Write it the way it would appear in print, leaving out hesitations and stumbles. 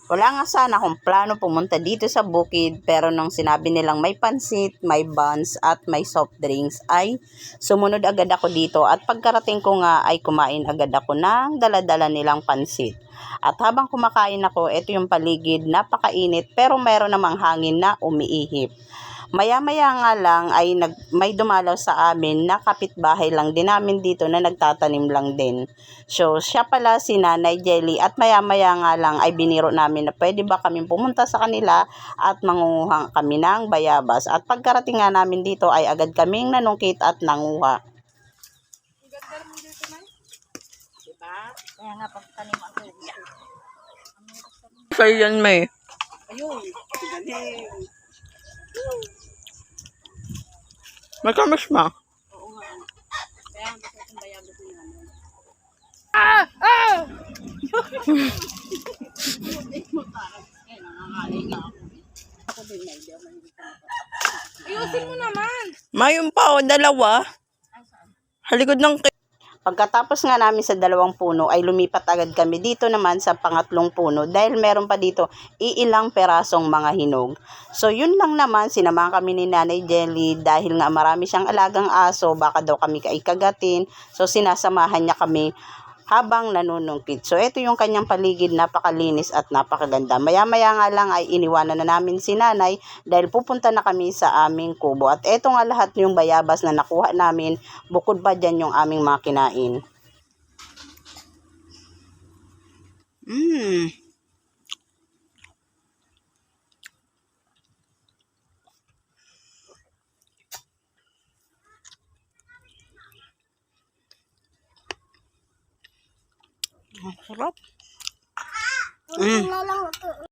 Wala nga sana akong plano pumunta dito sa bukid, pero nung sinabi nilang may pansit, may buns at may soft drinks ay sumunod agad ako dito, at pagkarating ko nga ay kumain agad ako ng dala-dala nilang pansit. At habang kumakain ako, ito yung paligid, napakainit pero mayroon namang hangin na umiihip. Maya-maya nga lang ay may dumalaw sa amin na kapitbahay lang din namin dito na nagtatanim lang din. So, siya pala si Nanay Jelly, at maya-maya nga lang ay biniro namin na pwede ba kami pumunta sa kanila at mangunguha kami ng bayabas. At pagkarating nga namin dito ay agad kaming nanungkit at nanguha. Ang ganda mo dito na. Diba? Kaya nga pagtanim ako. Sa'yo yan, May. Ayun, galing. Matamis ma. Oo nga. Kaya ang gusto kong bayabas ni Nanay. Ako din na idea. Ayusin mo naman. Mayroon pa o, dalawa. Halikod ng Pagkatapos nga namin sa 2 puno ay lumipat agad kami dito naman sa pangatlong puno dahil meron pa dito iilang perasong mga hinog. So yun lang naman, sinamahan kami ni Nanay Jelly dahil nga marami siyang alagang aso, baka daw kami kagatin. So sinasamahan niya kami habang nanunungkit. So ito yung kanyang paligid, napakalinis at napakaganda. Maya-maya nga lang ay iniwanan na namin si Nanay dahil pupunta na kami sa aming kubo. At ito nga lahat yung bayabas na nakuha namin, bukod pa dyan yung aming mga kinain. Sarap.